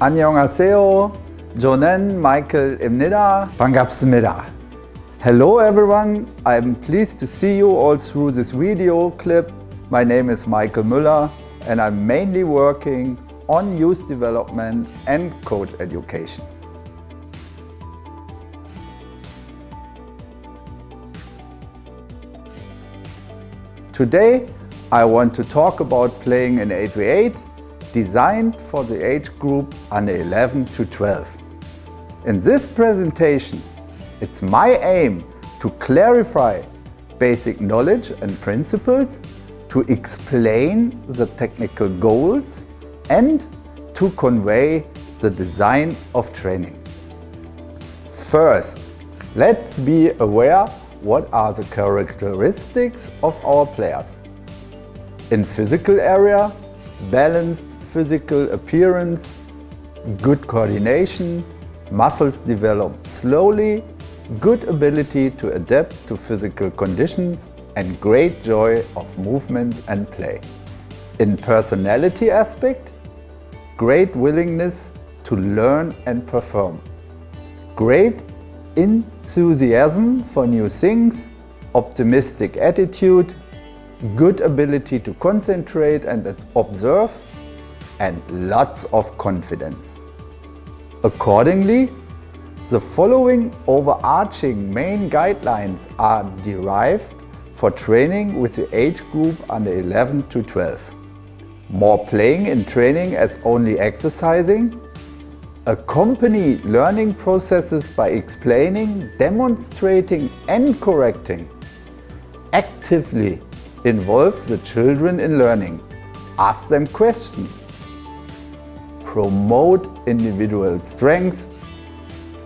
안녕하세요. 저는 마이클입니다. 반갑습니다. Hello everyone. I'm pleased to see you all through this video clip. My name is Michael Müller and I'm mainly working on youth development and coach education. Today I want to talk about playing in 8v8, designed for the age group under 11 to 12. In this presentation, it's my aim to clarify basic knowledge and principles, to explain the technical goals, and to convey the design of training. First, let's be aware what are the characteristics of our players. In physical area, balanced physical appearance, good coordination, muscles develop slowly, good ability to adapt to physical conditions, and great joy of movement and play. In personality aspect, great willingness to learn and perform, great enthusiasm for new things, optimistic attitude, good ability to concentrate and observe, and lots of confidence. Accordingly, the following overarching main guidelines are derived for training with the age group under 11 to 12. More playing in training as only exercising. Accompany learning processes by explaining, demonstrating and correcting. Actively involve the children in learning. Ask them questions. Promote individual strengths.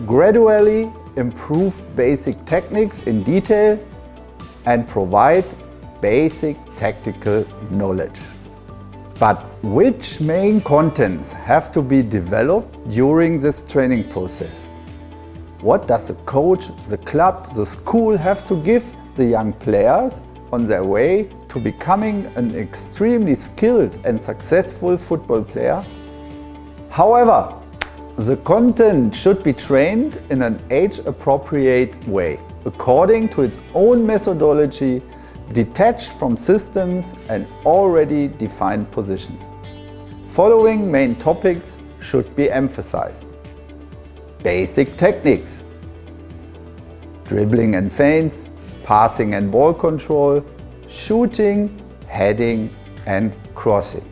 Gradually improve basic techniques in detail and provide basic tactical knowledge. But which main contents have to be developed during this training process? What does the coach, the club, the school have to give the young players on their way to becoming an extremely skilled and successful football player? However, the content should be trained in an age-appropriate way, according to its own methodology, detached from systems and already defined positions. Following main topics should be emphasized. Basic techniques: dribbling and feints, passing and ball control, shooting, heading and crossing.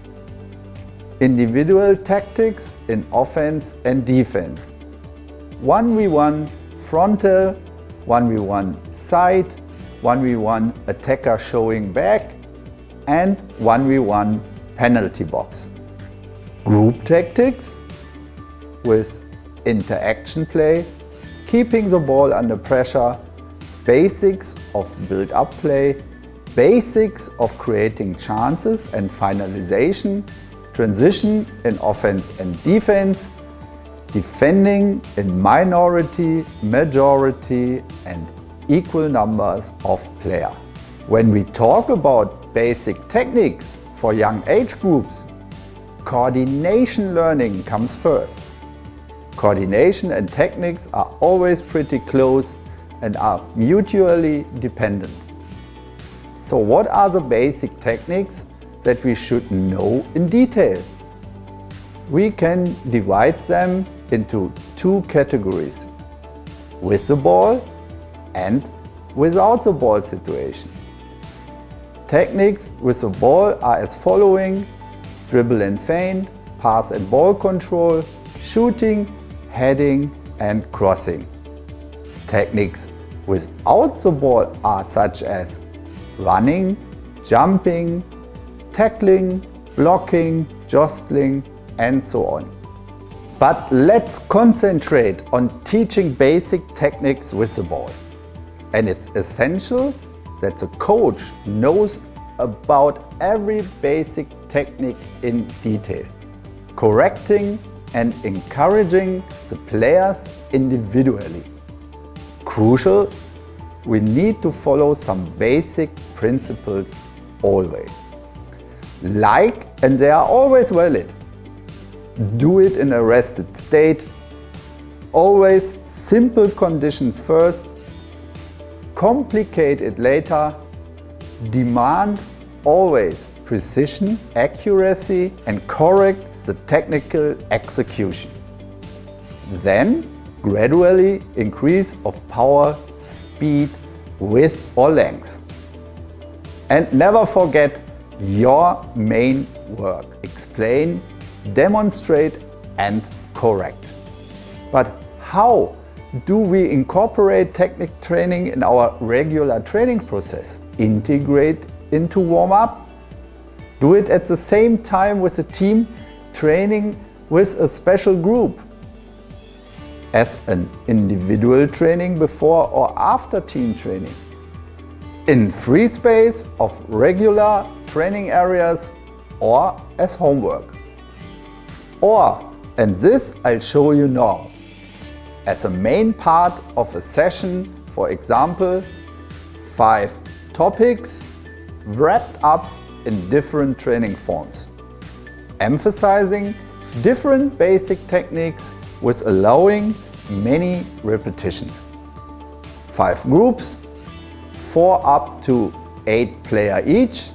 Individual tactics in offense and defense. 1v1 frontal, 1v1 side, 1v1 attacker showing back, and 1v1 penalty box. Group tactics with interaction play, keeping the ball under pressure, basics of build-up play, basics of creating chances and finalization, transition in offense and defense, defending in minority, majority and equal numbers of players. When we talk about basic techniques for young age groups, coordination learning comes first. Coordination and techniques are always pretty close and are mutually dependent. So what are the basic techniques that we should know in detail? We can divide them into two categories: with the ball and without the ball situation. Techniques with the ball are as following: dribble and feint, pass and ball control, shooting, heading and crossing. Techniques without the ball are such as running, jumping, tackling, blocking, jostling and so on. But let's concentrate on teaching basic techniques with the ball. And it's essential that the coach knows about every basic technique in detail, correcting and encouraging the players individually. Crucial, we need to follow some basic principles always. And they are always valid. do it in a rested state. Always simple conditions first, complicate it later, demand always precision, accuracy and correct the technical execution. Then gradually increase of power, speed, width or length. And never forget your main work. Explain, demonstrate and correct. But how do we incorporate technique training in our regular training process? Integrate into warm-up. Do it at the same time with a team training with a special group. As an individual training before or after team training. In free space of regular training areas or as homework. Or, and this I'll show you now, as a main part of a session, for example, 5 topics wrapped up in different training forms, emphasizing different basic techniques with allowing many repetitions. 5 groups, 4 up to 8 players each,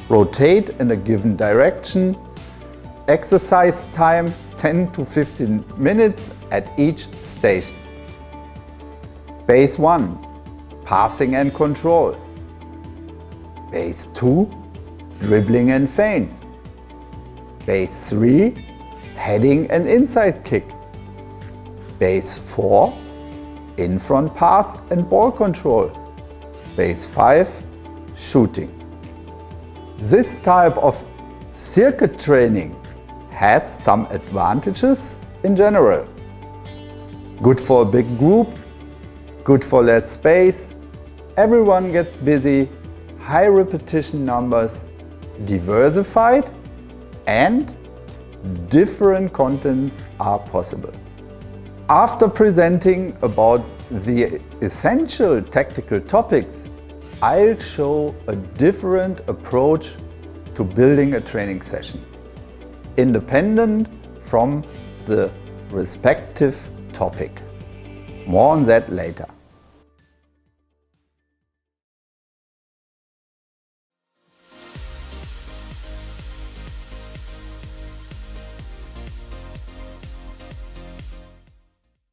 rotate in a given direction, exercise time 10 to 15 minutes at each station. Base 1, passing and control. Base 2, dribbling and feints. Base 3, heading and inside kick. Base 4, in-front pass and ball control. Base 5, shooting. This type of circuit training has some advantages in general. Good for a big group, good for less space, everyone gets busy, high repetition numbers, diversified and different contents are possible. After presenting about the essential tactical topics, I'll show a different approach to building a training session, independent from the respective topic. More on that later.